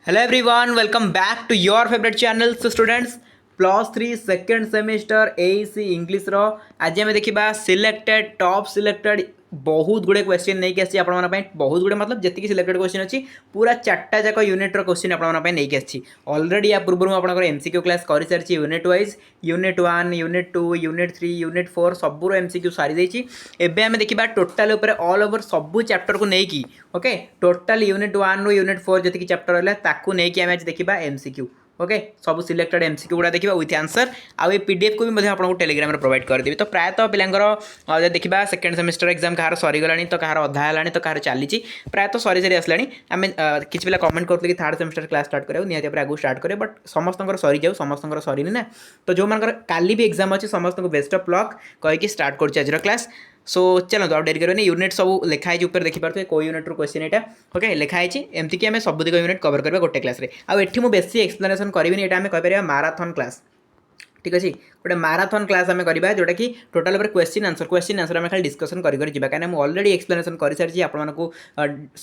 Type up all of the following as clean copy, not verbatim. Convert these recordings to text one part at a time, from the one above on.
Hello everyone, welcome back to your favorite channel. So students, +3 second semester एसी English रो आज आम देखा सिलेक्टेड टॉप सिलेक्टेड बहुत गुड़े क्वेश्चन नहीं आसी बहुत गुड़े मतलब जी सिलेक्टेड क्वेश्चन अच्छी पूरा चार्टा जाक यूनिट्र क्वेश्चन आपकी आसी ऑलरेडी या पूर्व मुझे एमसीक्यू क्लास कर सारी unit wise unit 1 unit 2 unit 3 unit 4 सबूर एमसीक्यू सारी देती एवं आम देखा टोटाल ऑल ओवर सबू चैप्टर को लेकिन ओके टोटाल यूनिट 1 रु यूनिट 4 जी चैप्टर रहा आज देखा एमसीक्यू ओके सब सिलेक्टेड एमसीक्यू गुड़ा देखा विथ आंसर आउ ये पीडीएफ को भी आपको टेलीग्राम में प्रोवाइड करदेवी तो प्रायतः पिलांकर देखा सेकेंड सेमिस्टर एग्जाम कहार सरीगला तो कहार अधा है तो कहार चली प्रायतः सरी सरी आसला आम किसी पिला कमेंट करते कि थर्ड सेमिस्टर क्लास स्टार्ट करें निहती आगे स्टार्ट करें बट समस्त सरी जाऊ समस्त सरीनी ना तो जो मान काली भी एग्जाम अच्छी समस्त को बेस्ट ऑफ लक कहीकि स्टार्ट कर आज क्लास सो चलो तो डेरी करें यूनिट सब लिखाई ऊपर देखिपे को यूनिट क्वेश्चन यहाँ ओके लिखाई एमती कि आम सबुदिक यूनिट कवर करवा गोटे क्लास आठ मुझे बेसी एक्सप्लेनेशन करी यहाँ आम कहीपर माराथन क्लास ठीक अच्छे गोटे माराथन क्लास आम करवा जोटा कि टोटाल क्वेश्चन आंसर आम खाली डिस्कसन कर कहीं मुझे ऑलरेडी एक्सप्लेनेशन कर सारी आपको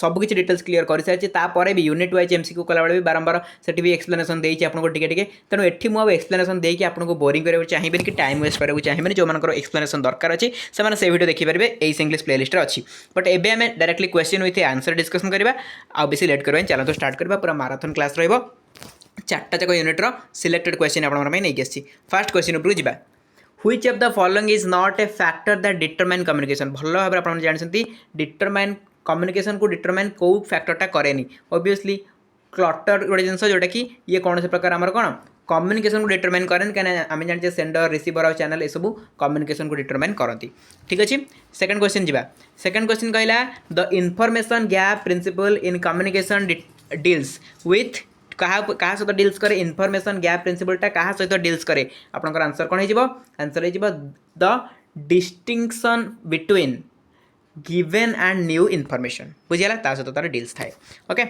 सबकि डिटेल्स क्लीयर कर सारी भी यूनिट वाइज एमसीक्यू कला भी बारंबार से भी एक्सप्लेनेशन देती आपको टिके तेणु एठी मुझे एक्सप्लेनेशन देकी आपको बोरिंग कराया चाहिए कि टाइम वेस्ट कराया चाहिए जो मानकर एक्सप्लेनेशन दरकार अच्छी से वीडियो देखिपारे एस इंग्लिश प्लेलिस्ट अच्छी बट एवं आम directly question with answer discussion करवा आ बेसी लेट करवा चलो स्टार्ट करवा पूरा माराथन क्लास रही चार्टा जाक यूनिट्र सिलेक्टेड क्वेश्चन आपकी फास्ट क्वेश्चन उपरू जा which of the following is not a factor that determine communication भल भाव आप जानते डिटरमाइन कम्युनिकेशन को डिटरमाइन कौ फैक्टरटा कैनि ओबियसली क्लटर गोटे जिन जोटा कि ये कौन से प्रकार आमर कौन कम्युनिकेशन को डिटरमाइन करें कहीं आम जानते सेंडर रिसीवर और चैनल ये कम्युनिकेशन को डिटरमाइन करती ठीक अच्छे सेकंड क्वेश्चन जा सेकंड क्वेश्चन कहला the information gap principle in communication deals with क्या सहित डील्स करे इनफॉरमेशन गैप प्रिंसिपलटा क्या सहित डील्स करे आपंकर आंसर कौन हो आंसर हो the distinction between given and new information बुझीगला सहित तार डील्स थाए ओके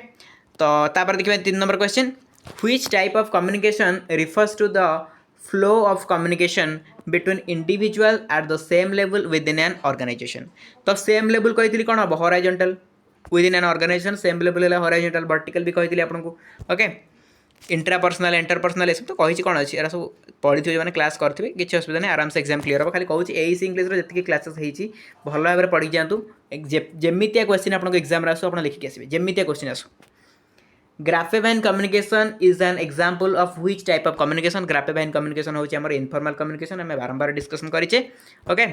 तो तापर देखिए 3 number question which type of communication refers to the flow of communication between individual at the same level within an organization तो same level कही कौन हम horizontal within an organization same level है horizontal vertical भी कही आपको okay intrapersonal interpersonal ये सब तो कही कौन अच्छी सब पढ़ी थे जो क्लास करेंगे किसी असुविधा नहीं आराम से एग्जाम क्लीयर हम खाली कहूँ एस इंग्लिश जी क्लासेस होती भल भाव में पढ़ी जातु जमितिया क्वेश्चन आपको एग्जाम आसू आप लिखिक आसवे जमितिया क्वेश्चन आसू grapevine communication is an example of which type of communication grapevine communication होची हमर इनफॉर्मल कम्युनिकेशन आम बारंबार डिस्कशन करेचे ओके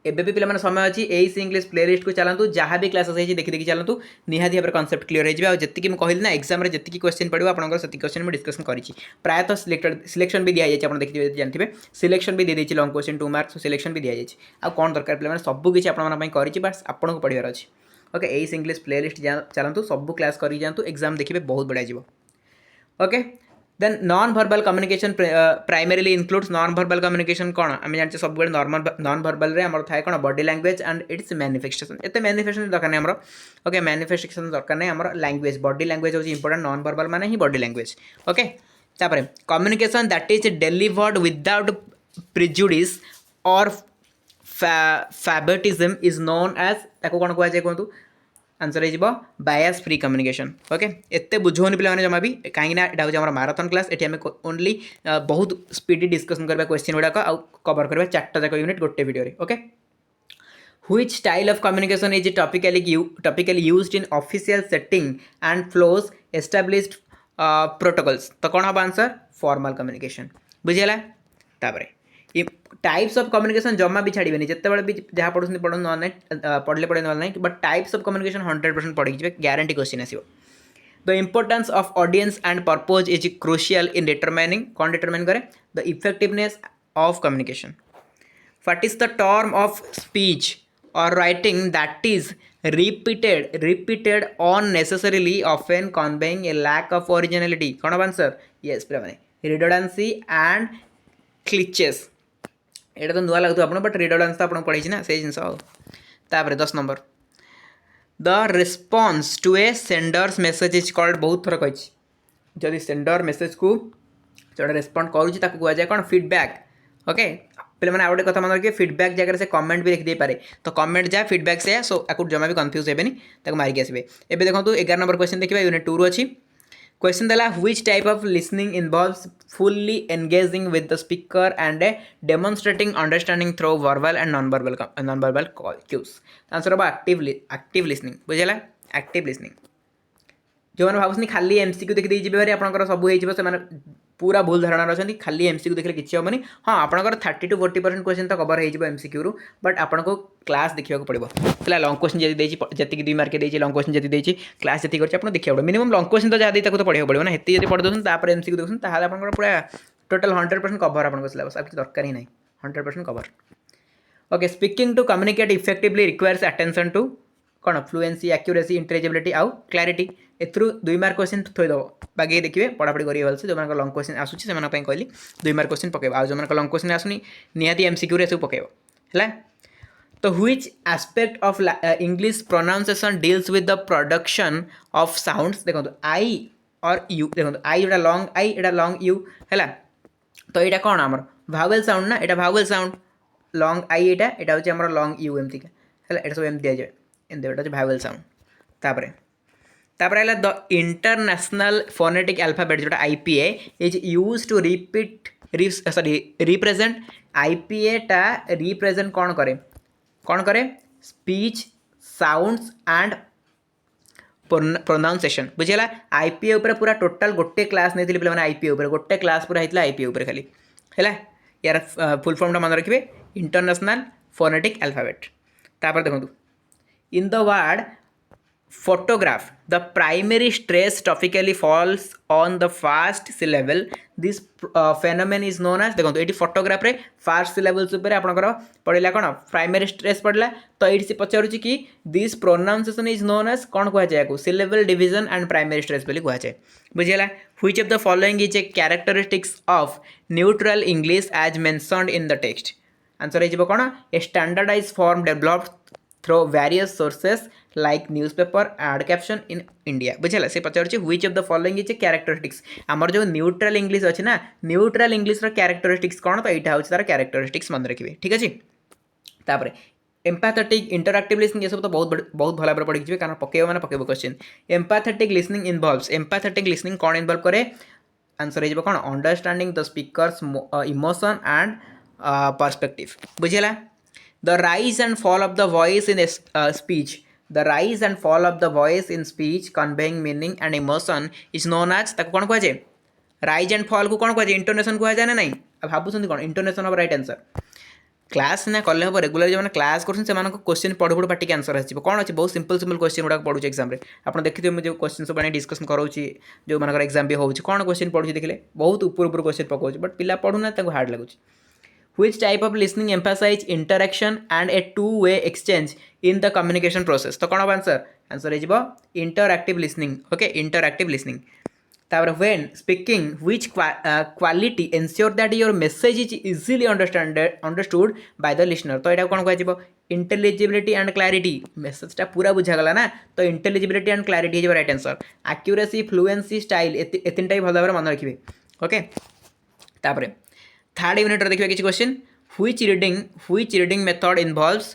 एबे भी पिला समय अच्छी एस इंग्लिश प्लेलिस्ट को चलतु जहाँ भी क्लासेस है देखी देखी चलतु निहाती भाव कन्सेप्ट क्लीयर हो जी कहली ना एग्जाम रे जी क्वेश्चन पड़ो आपंकर से क्वेश्चन में डिस्कसन करी प्रायतः सिलेक्शन भी दिया जाए देखिए जानते सिलेक्शन भी दे लॉन्ग क्वेश्चन 2 मार्क्स सिलेक्शन भी दिया जाए आ कौन दरकार पे सबकि आपड़ी बस आपको पढ़ार अच्छी ओके एस इंग्लिश प्लेलिस्ट चलतु सब क्लास कर जातु एग्जाम देखिए बहुत बढ़िया जीव okay then non verbal communication primarily includes non verbal communication कौन आम जानते सब नॉर्मल नॉन वर्बल आम थाए कौन body language and its manifestation एत मैनिफेस्टेशन दरकार नहीं ओके मैनिफेस्टेशन दरकार नहीं आम लैंग्वेज बॉडी लैंग्वेज होची इंपोर्टेंट नॉन वर्बल माने ही बॉडी लैंग्वेज ओके तापर communication that is delivered without prejudice और फैबटिज्म इज नोन एज ताको कौन कहुए कहतु आंसर हो बायस फ्री कम्युनिकेशन ओके एत बुझौनी पे जमा भी कहीं यहाँ माराथन क्लास ये आम ओनली बहुत स्पीडी डिस्कसन करवा क्वेश्चन गुड़ाक कवर करवा चार्टा जाक यूनिट गोटे video okay Which style of communication is typically used in official setting and flows established protocols तो कौन हम आंसर फॉर्मल कम्युनिकेशन बुझेगा तापर टाइप्स ऑफ कम्युनिकेशन जमा भी छाड़बे जिते भी जहाँ पढ़ुं पढ़ो ना पढ़ले पढ़े ना बट टाइप्स ऑफ कम्युनिकेशन 100% पढ़ी जी ग्यारंटी क्वेश्चन आसो the importance of audience and purpose is crucial in determining कौन डिटरमाइन करे the effectiveness of communication what is the term of speech और writing that is repeated unnecessarily often conveying a lack of originality कौन अब answer yes redundancy and glitches एटा तो नुआ लगता आपको but redundancy तो आपको पढ़ी ना से जिनस तापर 10 number the response to a sender's message is called बहुत थर कही जदि सेंडर मेसेज को जो रेस्पॉन्ड करुँचे कौन फीडबैक ओके पे मैंने आउटे कथा मन रखिए फीडबैक जगह से कमेंट भी लिखिदे पारे तो कमेंट जा फीडबैक से सो आपको जमा भी कन्फ्यूज हेबेनी मारिक आसबे एबे देखो 11 नंबर क्वेश्चन देखिए यूनिट 2 रू अच्छी क्वेश्चन देला which type of listening involves fully engaging with the speaker and demonstrating understanding through verbal and non verbal cues. Answer हम एक्टिव लिसनिंग बुझेगा एक्टिव लिसनिंग। जो मैंने भावुँ खाली एमसीक्यू देखी जी भाई आपंकर सब हो पूरा भूल धारणा अच्छा खाली एमसीक्यू देखिए किसी हेनी। हाँ आपंकर 30 to 40% क्वेश्चन तो कवर हो एमसीक्यू बट आपको क्लास देखा पड़ो है लंग क्वेश्चन जी 2 मार्क देती लंग क्वेश्चन जी क्लास जी कर देखा पड़ो मिनिमम लंग क्वेश्चन तो जहाँ तो पढ़ा पड़ो ना ये पढ़ी दूसरी एमसीक्यू देखते आप पूरा टोटल 100% कवर आप सिलेबस आप दरकार ही नहीं 100% cover. Okay speaking to communicate effectively requires attention to कौन फ्लुएंसी एक्यूरेसी इंटेलिजिबिलिटी आउ क्लैरिटी एथरू 2 मार्क क्वेश्चन थोईदेव बाकी देखिए पढ़ापढ़ी करेंगे भलसे जो लंग क्वेश्चन आसूसी से कहली 2 मार्क क्वेश्चन पकेब आज जो लंग क्वेश्चन आसुनी निहाती एमसीक्यू सब पकेब है। तो which aspect of English pronunciation deals with the production of sounds देखो आई और यू देखो आई एटा लॉन्ग यू है। तो यहाँ कौन आमर भावेल साउंड ना यहाँ भावेल साउंड लॉन्ग आई यहाँ हूँ लॉन्ग यू एमती है सब एम दिजाए एमती भावेल साउंड। तापर है द इंटरनेशनल फोनेटिक अल्फाबेट जो IPA is use to repeat represent IPA टा रिप्रेजेंट कौन करे स्पीच साउंड्स एंड प्रोनाउंसिएशन बुझेगा। आईपीए उपर पूरा टोटल गोटे क्लास नहीं पे आईपीए उपर गोटे क्लास पूरा होता आईपीए उपर खाली है यार फुल फॉर्म मन रखिए इंटरनेशनल फोनेटिक अल्फाबेट। तापर देखो in the word photograph the primary stress topically falls on the first syllable this phenomenon is known as देखो ये photograph रे first syllables ऊपर आपनकर पड़िला कौन primary stress पड़िला तो ये पचारुची कि this pronunciation is known as कौन कह जाए को syllable division and primary stress बोली कह जाए बुझिला। which of the following is a characteristics of neutral English as mentioned in the text answer है कौन a standardized form developed through various sources like newspaper ad caption in India बुझेगा। से पचार which of the following is characteristics आमर जो neutral English अच्छे ना neutral English characteristics कौन तो यहाँ हूँ तार कैरेक्टरिस्टिक्स मन रखिए ठीक अच्छे। तापर एम्पैथेटिक इंटरएक्टिव लिसनिंग ये सब तो बहुत भल भाव पढ़ी कारण पकेब मैंने पकेब question empathetic listening involves empathetic listening कौन इन्वॉल्व करे आंसर हो कौन understanding the speaker's emotion and perspective बुझेगा। The rise and fall of the voice in speech. The rise and fall of the voice in speech conveying meaning and emotion is known as ताको कौन कह जाए rise and fall को कौन कह जाए intonation कह जाए ना नहीं अब भावुं कौन intonation of right answer class ना कले हम रेगुलर जो क्लास कर क्वेश्चन पढ़ू पढ़ू पाटिक आंसर आस कौन अच्छे बहुत सिंपल क्वेश्चन गुड़ा पढ़ू एग्जाम में आप देखिए मुझे क्वेश्चन सब डिस्कसन कराऊँ जो मान एग्जाम भी होची कौन क्वेश्चन पढ़ू देखिए बहुत ऊपर क्वेश्चन पकाऊँ बट पिला पढ़ूना हार्ड लगुच। Which type of listening emphasize interaction and a two-way exchange in the communication process तो कौन हम आंसर है interactive listening okay interactive listening। तापर when speaking which quality ensure that your message is easily understood by the listener तो यहाँ कौन कह intelligibility and clarity message टा पूरा बुझागला ना तो intelligibility and clarity है right answer. accuracy fluency style एतिन टाइप भल भाव मन रखिए ओके। तापर थर्ड यूनिट देखिए किसी question which reading method involves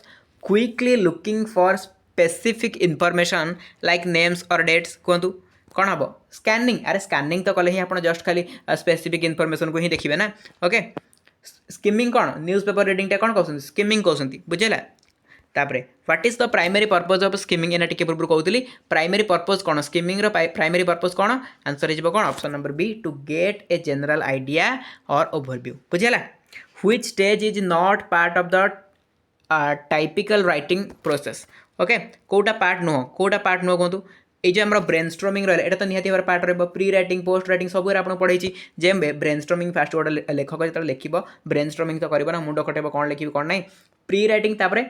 quickly looking for specific information like names or dates कहतु कौन हम स्कैनिंग अरे स्कैनिंग तो कले ही आप जस्ट खाली स्पेसिफिक इनफॉरमेशन को ही देखिए ना ओके। स्किमिंग कौन न्यूज़पेपर रीडिंग टा कौन कहते स्किमिंग कहते बुझेगा। तापर what is the primary purpose of skimming एना टिके पूर्व कहूली प्राइमरी पर्पज कौन स्किमिंग प्राइमरी पर्पज कौन आंसर हो कौन option number B to get a general idea और ओवरव्यू बुझेगा। Which stage is not part of the typical writing process okay कोटा पार्ट नुह कहतु ये जो आम ब्रेनस्ट्रॉमिंग रहा है तो निहाती भाव पार्ट रहा प्री राइटिंग पोस्ट राइटिंग सब आपको पढ़ाई जे ब्रेनस्ट्रॉमिंग फास्ट गोटे लेखक जो लिख ब्रेनस्ट्रॉमिंग तो कर मुंड खटेब कौन लिखे कौन ना प्री राइटिंग तापर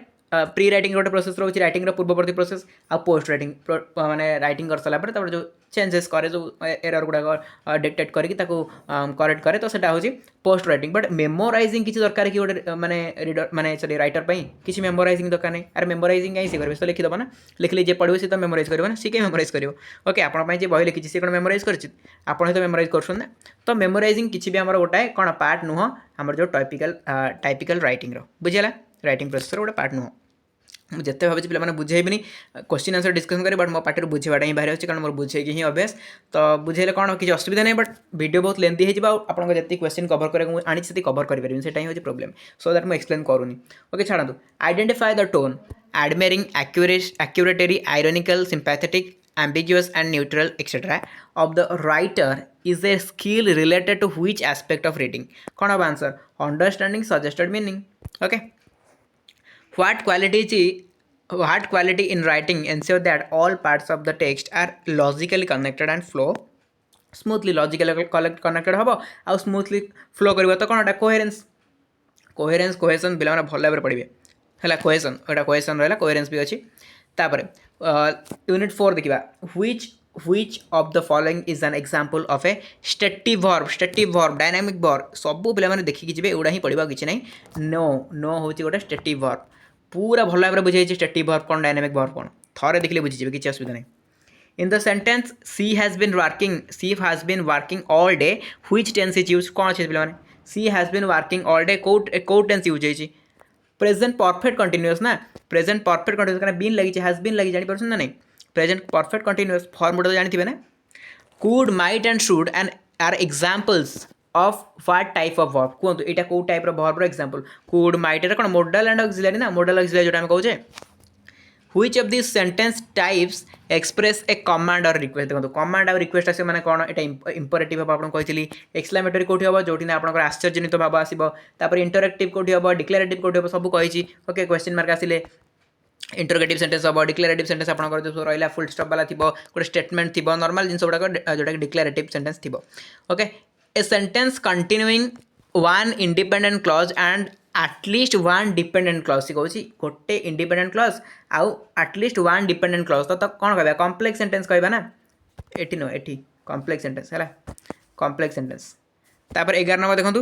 प्री राइटिंग गोटे प्रोसेस रोचे राइटिंग पूर्ववर्ती प्रोसेस आ पोस्ट राइटिंग माने राइटिंग कर सारा पर जो चेंजेस करे जो एरर गुड़ा डिटेक्ट करके करेक्ट करे तो सेटा होची पोस्ट राइटिंग बट मेमोराइजिंग किसी दरकार कि गोटे माने रीडर माने सॉरी राइटर पई किसी मेमोराइजिंग दरकार नहीं अरे मेमोराइजिंग कहीं से करबे तो लिखि दबा ना लिखले जे पढ़िबो से तो मेमोराइज करबो ना सी के मेमोराइज करिवो ओके आपण पई जे बही लिखि से कोन मेमोराइज करछि आपण तो मेमोराइज करछन ना तो मेमोराइजिंग किसी भी हमर गोटाए कोन पार्ट नुह हमर जो टाइपिकल राइटिंग रो बुझिला राइटिंग प्रोसेस रो गोटे पार्ट नुह। मुझे जिते भावी पे बुझेबी क्वेश्चन आंसर डिस्कसन करें बट मो पार्टी बुझेबाटा ही बाहर अच्छे कारण मोर बुझे ही अभ्यास तो बुझेले कौन किसी असुविधा नहीं बट वीडियो बहुत लेंथी हो आपको जी क्वेश्चन कवर करेंगे आनी से कवर करें से ही प्रोब्लेम सो दैट मुझे एक्सप्लेन करूनी ओके छाड़ू identify the tone admiring accuratory ironical sympathetic ambiguous and neutral etc of the writer is a skill related to which aspect of reading कौन अब answer understanding suggested meaning okay what quality in writing ensure that all parts of the text are logically connected and flow smoothly logically connected हम आउ smoothly flow कर तो कौन coherence coherence cohesion पे भल भाव पढ़े है कोहेसन एटा कोहेसन रहा कोहेरेन्स भी अच्छी तापर यूनिट 4 देखा which of the following is an example of a stative verb dynamic verb सबू पे देखिए जी एुड़ा ही पढ़ा कि ना नो हूँ गोटे stative verb पूरा भल भाव बुझे stative verb कौन dynamic verb कौन थरे देखिए बुझीजे किसी असुविधा नहीं in the sentence she has been working all day which tense is used कौन अच्छे पे she has been working all day कोट टेंस यूज होती प्रेजेंट परफेक्ट कंटिन्यूअस ना प्रेजेंट परफेक्ट कंटिन्यूअस कारण बीन लगी हैज बीन लगी जानी ना नहीं प्रेजेंट परफेक्ट कंटिन्यूअस फॉर्म तो जानते ना could might and should and are examples of what type of verb कहतु यहाँ कौ टाइप वर्बर एग्जांपल कुड माइट एटा कौन मोडल एंड ऑक्सिलरी ना मोडल ऑक्सिलरी जो कहे which of these sentence types express a command or request देखो command और request आसे माने कौन एटा imperative हम आपको कही exclamatory कोठी हम जोटी ना आपनकर आश्चर्यजनित भाव आसीबो तापर interrogative कोठी हम declarative कोठी हम सब कही ओके क्वेश्चन मार्क आसिले इंटरोगेटिव सेंटेंस हम डिक्लेरेटिव सेंटेंस आपनकर जो रहा फुल स्टॉप वाला थी गोटे स्टेटमेंट थी नॉर्मल जिन गुड़ा जोटा डिक्लेरेटिव सेंटेंस थी okay a sentence continuing one independent clause and at least one dependent clause सी कहूँ गोटे इंडिपेंडेंट क्लॉज आउ एटलिस्ट वन डिपेंडेंट क्लॉज तो कौन कह कॉम्प्लेक्स सेंटेंस कहबा ना एटी नो एटी कॉम्प्लेक्स सेंटेंस है कॉम्प्लेक्स सेंटेंस तापर 11 नंबर देखो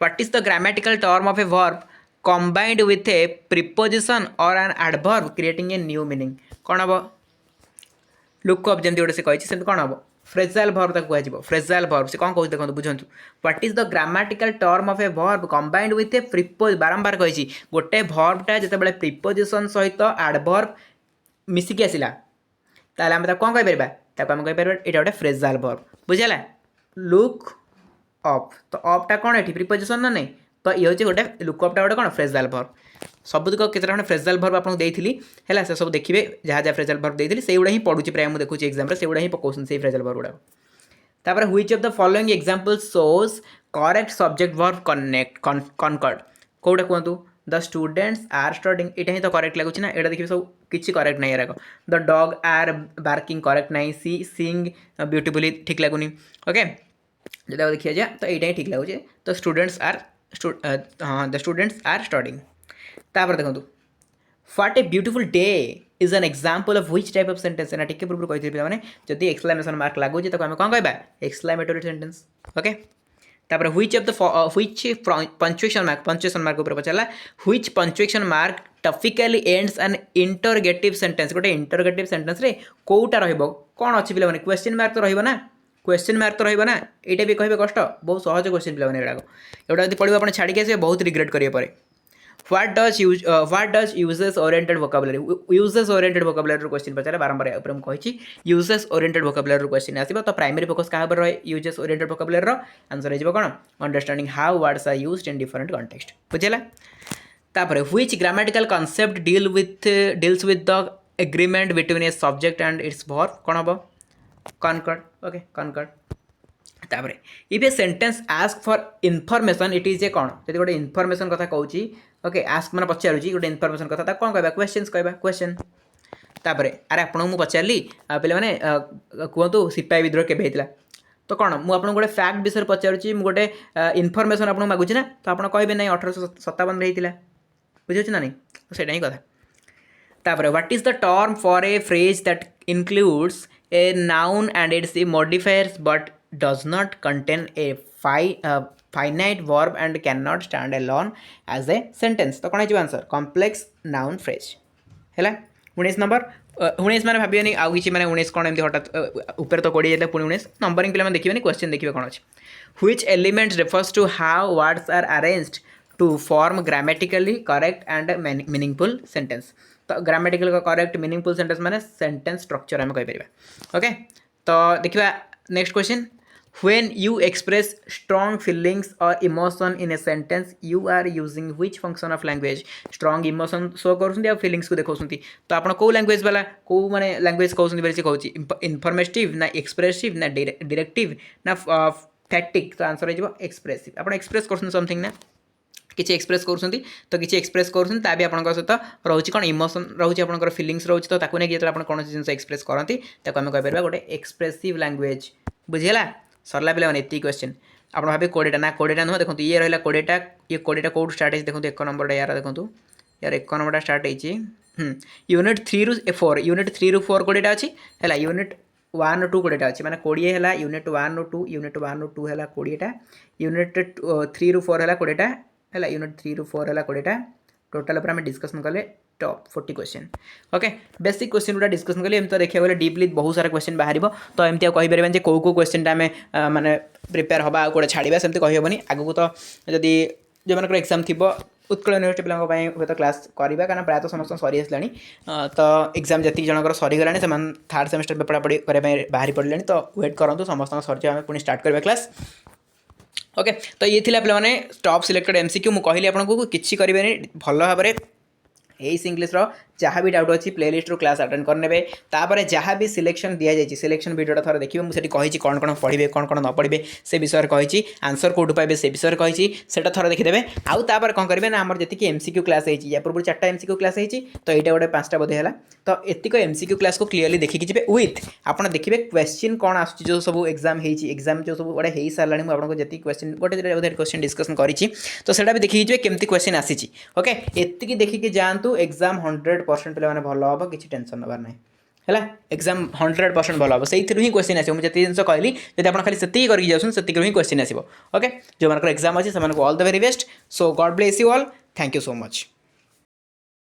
what is the grammatical term of a verb combined with a preposition or an adverb creating a new meaning कौन हम लुक अप जमी गोटे से कही से कौन हम फ्रेजाइल वर्ब तक कह फ्रेजाइल वर्ब से कौन कह देखो बुझंतु what is the grammatical term of a verb combined with a preposition बारंबार कही गोटे वर्बटा जिते प्रिपोजिशन सहित एडवर्ब मिसिकी आसला ताले आम कौन कहीपर आम कहीपर यहाँ गोटे फ्रेजाइल वर्ब बुझेगा लुक अप तो अपटा कौन है प्रिपोजिशन ना नहीं तो ये हूँ गोटे लुकअपटा गोटे कौन फ्रेजाइल वर्ब सबुतक केते खंडे फ्रेजाइल वर्ब आपको देती है से सब देखिए जहाँ जहाँ फ्रेजाइल वर्ब देती से ही पढ़ुची प्राय मुझे देखुची एग्जाम से ही पकाउन से फ्रेजाइल वर्ब गुड़ा तापर which of the following example shows correct subject verb concord कौटा कहतु द स्टूडेंट्स आर स्टडिंग यहाँ ही तो करेक्ट लगुच ना यहाँ देखिए सब किसी करेक्ट नहीं यार the dog are barking correct नहीं सी सिंग ब्यूटीफुली ठीक लगुनि ओके जब देखिए जाए तो यहाँ ही ठीक लगुचे तो students are the students are studying तापर देखो what a beautiful day is an example of which type of sentence ना टिके पूर्व कही पे जदि एक्सक्लेमेशन मार्क लागुचे तो आम कौन कहबा एक्सक्लेमेटरी सेंटेंस ओके तापर which of the which punctuation mark ऊपर पचारा which punctuation mark typically ends an interrogative sentence गोटे इंटरोगेटिव सेंटेंस रे कोटा रहइबो कौन अच्छी पे क्वेश्चन मार्क तो रहिबो ना क्वेश्चन मार्क तो रहिबो ना एटा भी कहे कष्ट बहुत सहज क्वेश्चन पे एटा यदि पढ़े आप छाड़ी आसे बहुत रिग्रेट करिए पर what does uses oriented vocabulary uses oriented vocabulary question पचारे बारंबार ऊपर मुझे यूजेस ओरिएंटेड वोकाबुलरी क्वेश्चन आसो तो प्राइमरी फोकस क्या रहे यूजेस ओरिएंटेड वोकाबुलरी आंसर हो कौन understanding how words are used in different context बुझेगा तापर which grammatical concept deals with the agreement between a subject and its verb कौन हम कनकर्ड ओके कनकर्ड तापर if a sentence ask for information it is a कौन जब गोटे information कथा कहूँ ओके आस्क मैंने पचारूँ गोटे इनफॉरमेशन कथा कौन कहबा क्वेश्चंस कहबा क्वेश्चन तापर अरे आपको मुझे पचारि पे मैंने कहतु सिपाही विद्रोह केबे होता तो कौन मुझे गोटे फैक्ट विषय पचारूँ गोटे इनफॉरमेशन आपको मागुची ना तो आप कहे ना 1857 होता बुझे ना नहीं तो सही ही कथा तापर what is the term for a phrase that includes a noun and it's modifiers but does not contain a finite verb and cannot stand alone as a sentence तो कौन है आंसर कॉम्प्लेक्स नाउन फ्रेज है 19 number 19 मैंने भावियोनी आउ कि मैंने 19 कौन एमती हठात ऊपर तो कोड़ी जाता पुणी 19 नंबरिंग पे देखिए क्वेश्चन देखिए कौन अच्छे which element refers to how words are arranged to form grammatically correct and meaningful sentence तो ग्रामेटिकल करेक्ट मीनिंगफुल सेंटेंस माने सेंटेंस स्ट्रक्चर आम कहीपर। ओके तो देखिए next question when you express strong feelings or emotion in a sentence you are using which function of language strong emotion show करूँ feelings को देखो तो आप लैंग्वेज वाला कौ माने लैंग्वेज कहूँ इनफॉर्मेटिव ना एक्सप्रेसिव ना डायरेक्टिव ना फैक्टिक तो आंसर हो एक्सप्रेसिव आप एक्सप्रेस कर समथिंग ना किसी एक्सप्रेस करूँ तो किसी एक्सप्रेस करूँ ता भी आपंक सहित रोचे कौन इमोशन रोचे आप फिलिंग्स रोचे तो ताकू नहीं जो कौन जिन एक्सप्रेस करती आम कहीपर गोटे एक्सप्रेसिव लैंग्वेज बुझीगला सरला पे ये क्वेश्चन आप भावे 20टा ना 20टा नुह देखो ये रहा 20टा ये 20टा कौट स्टार्ट है देखो 1 नंबर यार देखो यार 1 नंबर स्टार्ट होती यूनिट 3 रु 4 यूनिट 3 रु 4 20टा अच्छी है यूनिट 1 रू 2 20टा अच्छी मैंने 20 है यूनिट 1 रू 2 यूनिट 1 रू 2 है 20टा यूनिट 3 रू 4 है 20टा है यूनिट 3 रू 4 है 20टा टोटाल पर आम डिस्कसन कले top 40 question. Okay basic question गुड़ा डिस्कसन कले तो देखा गले डीपली बहुत सारा क्वेश्चन बाहर तो एमती कहीपर कौ क्वेश्चन आम माने प्रिपेयर हवा आगे छाड़ा सेमती कहीहबनी आगू तो जदि जो मन एग्जाम थी उत्कल यूनिवर्सिटी पिलांई हे तो क्लास करवा कारण प्रायः समस्त सरी आसा तो एग्जाम जी जनकर सरीगला से 3rd सेमेस्टर पढ़ापढ़ी करने बाहरी पड़े तो वेट करूँ समस्त सर आम पुणी स्टार्ट करवा क्लास। ओके तो ये थिला पे टॉप सिलेक्टेड एमसीक्यू मुझे कहली आपको किसी करेंगे भल भाव इंग्लिश जहाँ भी डाउट अच्छी प्लेलिस्ट क्लास अटेंड करने तापर जहाँ भी सिलेक्शन दि जाए सिलेक्शन वीडियो थोड़ा देखिए मुझे कही कौन कौन पढ़े कौन कौन न पढ़े से विषय कही आंसर कौटू पाइबे से विषय कही से थोड़ा देखीदे आउ तापर कौन करेंगे ना आमर जी एमसीक्यू क्लास होती या पूर्व 4टा एमसीक्यू क्लास होती तो यहाँ गोटे 5टा बोधे है तो एतिक एमसीक्यू क्लास को क्लीयरली देखिए जी विथ आप देखिए क्वेश्चन कौन आस जो सब एग्जाम एग्जाम जो सब गोटे हो सारा मुझे जी क्वेश्चन गोटे बोधे क्वेश्चन डिस्कसन करी तो सेटा भी देखिए जी केमती क्वेश्चन आसी ओके एतिक देखिए जातु एग्जाम 100% पे भल हम किसी टेंशन नबार ना है एग्जाम 100% भल हम से ही क्वेश्चन आसो मुझे जिन कहली जब आप खाली से करके जाऊँ ही क्वेश्चन आसो ओके जो एग्जाम अच्छे से all the very best so God bless you all thank you so much.